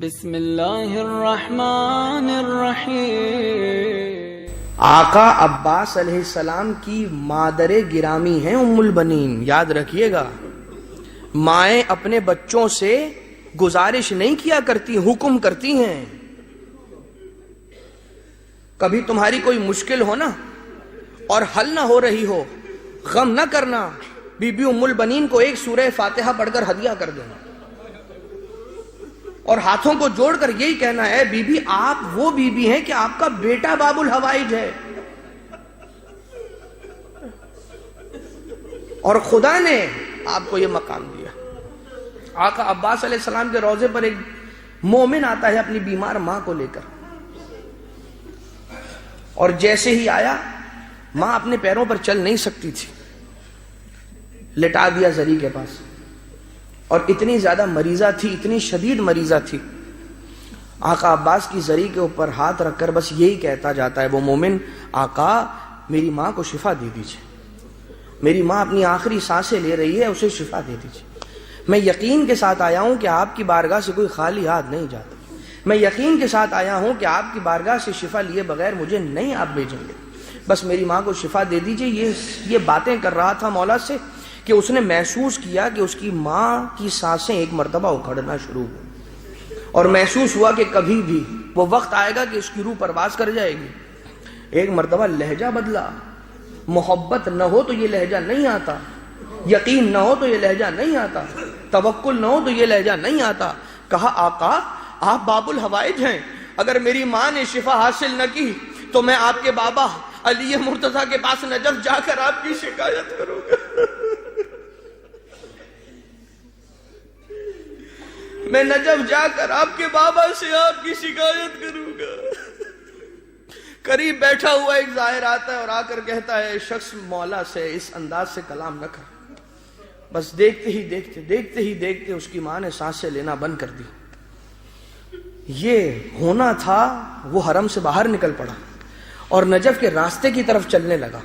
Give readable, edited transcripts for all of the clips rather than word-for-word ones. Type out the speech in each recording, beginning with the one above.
بسم اللہ الرحمن الرحیم۔ آقا عباس علیہ السلام کی مادر گرامی ہیں ام البنین، یاد رکھیے گا۔ مائیں اپنے بچوں سے گزارش نہیں کیا کرتی، حکم کرتی ہیں۔ کبھی تمہاری کوئی مشکل ہو نا اور حل نہ ہو رہی ہو، غم نہ کرنا، بی بی ام البنین کو ایک سورہ فاتحہ پڑھ کر ہدیہ کر دینا اور ہاتھوں کو جوڑ کر یہی کہنا ہے، بی بی آپ وہ بی بی ہیں کہ آپ کا بیٹا باب الحوائج ہے، اور خدا نے آپ کو یہ مقام دیا۔ آقا عباس علیہ السلام کے روضے پر ایک مومن آتا ہے اپنی بیمار ماں کو لے کر، اور جیسے ہی آیا ماں اپنے پیروں پر چل نہیں سکتی تھی، لٹا دیا زری کے پاس، اور اتنی زیادہ مریضہ تھی، اتنی شدید مریضہ تھی۔ آقا عباس کی زری کے اوپر ہاتھ رکھ کر بس یہی کہتا جاتا ہے وہ مومن، آقا میری ماں کو شفا دے دیجئے، میری ماں اپنی آخری سانسیں لے رہی ہے، اسے شفا دے دیجئے۔ میں یقین کے ساتھ آیا ہوں کہ آپ کی بارگاہ سے کوئی خالی ہاتھ نہیں جاتا، میں یقین کے ساتھ آیا ہوں کہ آپ کی بارگاہ سے شفا لیے بغیر مجھے نہیں آپ بھیجیں گے، بس میری ماں کو شفا دے دیجئے۔ یہ باتیں کر رہا تھا مولا سے کہ اس نے محسوس کیا کہ اس کی ماں کی سانسیں ایک مرتبہ اکھڑنا شروع ہوئی، اور محسوس ہوا کہ کبھی بھی وہ وقت آئے گا کہ اس کی روح پرواز کر جائے گی۔ ایک مرتبہ لہجہ بدلا، محبت نہ ہو تو یہ لہجہ نہیں آتا، یقین نہ ہو تو یہ لہجہ نہیں آتا، توکل نہ ہو تو یہ لہجہ نہیں آتا۔ کہا آقا آپ باب الحوائج ہیں، اگر میری ماں نے شفا حاصل نہ کی تو میں آپ کے بابا علی مرتضیٰ کے پاس نجف جا کر آپ کی شکایت کروں گا، میں نجف جا کر آپ کے بابا سے آپ کی شکایت کروں گا۔ قریب بیٹھا ہوا ایک ظاہر آتا ہے اور آ کر کہتا ہے، شخص مولا سے اس انداز سے کلام نہ کر۔ بس دیکھتے ہی دیکھتے اس کی ماں نے سانسیں لینا بند کر دی۔ یہ ہونا تھا وہ حرم سے باہر نکل پڑا اور نجف کے راستے کی طرف چلنے لگا،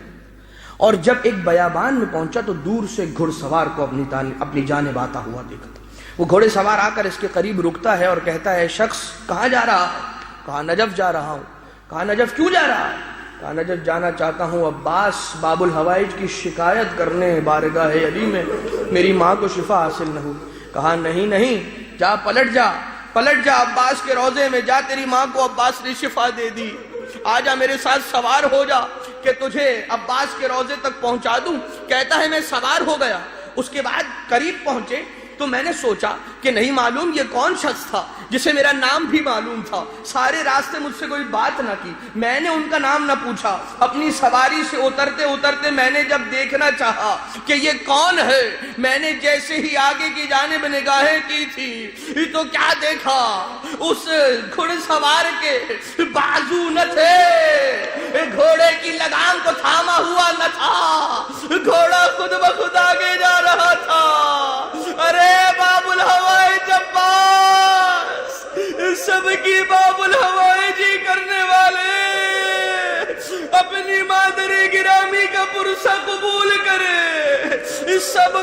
اور جب ایک بیابان میں پہنچا تو دور سے گھڑ سوار کو اپنی جانب آتا ہوا دیکھا۔ وہ گھوڑے سوار آ کر اس کے قریب رکتا ہے اور کہتا ہے، شخص کہاں جا رہا؟ کہا نجف جا رہا ہوں۔ کہا نجف کیوں جا رہا؟ کہا نجف جانا چاہتا ہوں عباس باب الحوائج کی شکایت کرنے بارگاہ علی میں، میری ماں کو شفا حاصل نہ ہو۔ کہا نہیں، جا پلٹ جا عباس کے روضے میں جا، تیری ماں کو عباس نے شفا دے دی، آ جا میرے ساتھ سوار ہو جا کہ تجھے عباس کے روضے تک پہنچا دوں۔ کہتا ہے میں سوار ہو گیا، اس کے بعد قریب پہنچے تو میں نے سوچا کہ نہیں معلوم یہ کون شخص تھا جسے میرا نام بھی معلوم تھا۔ سارے راستے مجھ سے کوئی بات نہ کی، میں نے ان کا نام نہ پوچھا۔ اپنی سواری سے اترتے میں نے جب دیکھنا چاہا کہ یہ کون ہے، میں نے جیسے ہی آگے کی جانب نگاہیں کی تھی تو کیا دیکھا، اس گھڑ سوار کے بازو نہ تھے، گھوڑے کی لگام کو تھاما ہوا نہ تھا، گھوڑا خود بخود آگے جا رہا تھا۔ ارے باب الحوائج عباس، سب کی باب الحوائج ہی کرنے والے، اپنی مادر گرامی کا پرسہ قبول کرے، سب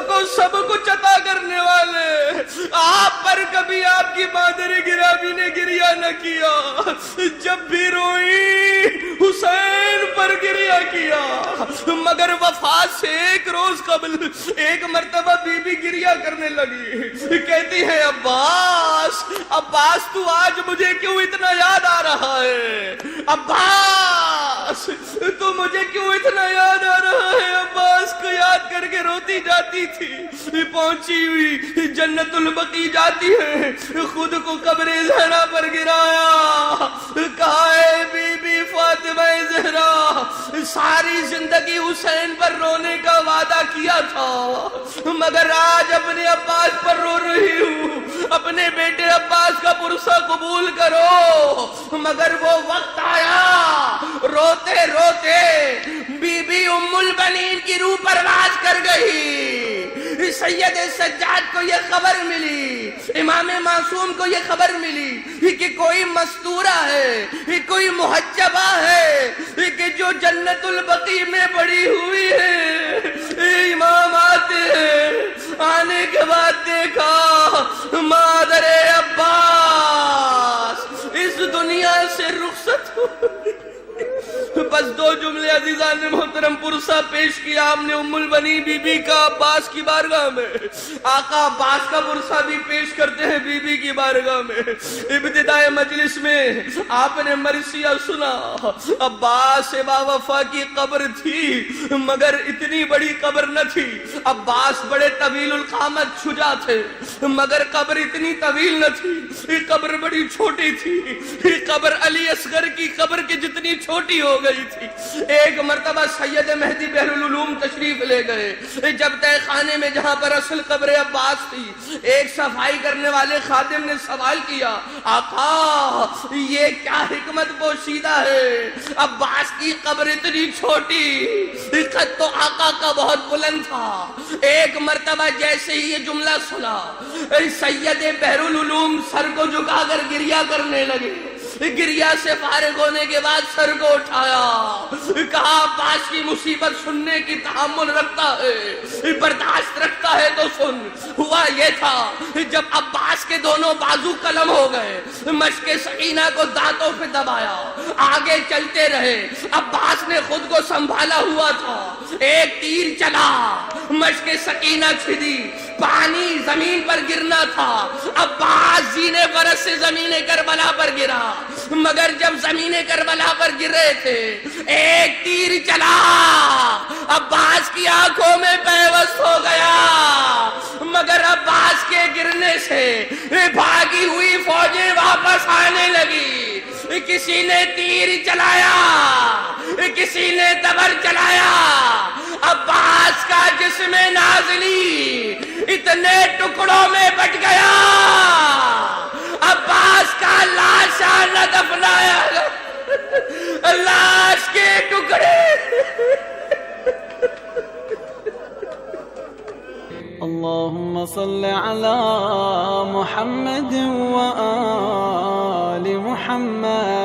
کچھ عطا کرنے والے، آپ پر کبھی آپ کی مادر گرامی نے گریہ نہ کیا، جب بھی روئی حسین پر گریہ کیا، مگر وفات سے ایک روز قبل ایک مرتبہ بی بی گریہ کرنے لگی، کہتی ہے عباس تو آج مجھے کیوں اتنا یاد آ رہا ہے، عباس تو مجھے کیوں اتنا یاد آ رہا ہے۔ عباس کو یاد کر کے روتی جاتی تھی، پہنچی ہوئی جنت البقیع جاتی ہے، خود کو قبر زہرا پر گرایا، کہا ہے بی بی فاطمہ زہرا ساری زندگی حسین پر رونے کا وعدہ کیا تھا، مگر آج اپنے عباس پر رو رہی ہوں، اپنے بیٹے عباس کا پرسہ قبول کرو۔ مگر وہ وقت آیا، روتے روتے بی بی ام البنین کی روح پرواز کر گئی۔ سید سجاد کو یہ خبر ملی، امام معصوم کو یہ خبر ملی کہ کوئی مستورہ ہے، کوئی محجبہ ہے کہ جو جنت البقیع میں پڑی ہوئی ہے۔ امام آتے ہیں، آنے کے بعد دیکھا مادر عباس رخصت ہو. بس دو جملے عزیزان محترم پرسا پیش کیا آپ نے ام البنی بی بی کا عباس کی بارگاہ میں. آقا عباس کا پرسا بھی پیش کرتے ہیں بی بی کی بارگاہ میں. ابتدائے مجلس میں آپ نے مرثیہ سنا. عباس با وفا کی قبر تھی مگر اتنی بڑی قبر نہ تھی. عباس بڑے طویل القامت شجاع تھے مگر قبر اتنی طویل نہ تھی. قبر بڑی چھوٹی تھی. قبر علی اصغر کی قبر کی جتنی چھوٹی ہو گئی تھی. ایک مرتبہ سید مہدی بحر العلوم تشریف لے گئے. جب تہ خانے میں جہاں پر اصل قبر عباس تھی ایک صفائی کرنے والے خادم نے سوال کیا آقا یہ کیا حکمت پوشیدہ ہے عباس کی قبر اتنی چھوٹی. خط تو آقا کا بہت بلند تھا. ایک مرتبہ جیسے ہی یہ جملہ سنا سید بحر العلوم سر کو جھکا کر گریہ کرنے لگے. گریہ سے فارغ ہونے کے بعد سر کو اٹھایا کہا عباس کی مصیبت سننے کی تحمل رکھتا ہے برداشت رکھتا ہے تو سن. ہوا یہ تھا جب عباس کے دونوں بازو قلم ہو گئے مشک سکینہ کو دانتوں پہ دبایا آگے چلتے رہے. عباس نے خود کو سنبھالا ہوا تھا. ایک تیر چلا مشک سکینہ چھڑی پانی زمین پر گرنا تھا. عباس زینے برس سے زمین کربلا پر گرا مگر جب زمین کربلا پر گر رہے تھے ایک تیر چلا عباس کی آنکھوں میں پیوست ہو گیا مگر عباس کے گرنے سے بھاگی ہوئی فوجیں واپس آنے لگی. کسی نے تیر چلایا کسی نے تبر چلایا. عباس کا جسم نازلی اتنے ٹکڑوں میں بٹ گیا عباس کا لاشا نہ دفنایا لاش کے ٹکڑے. اللهم صل على محمد وآل محمد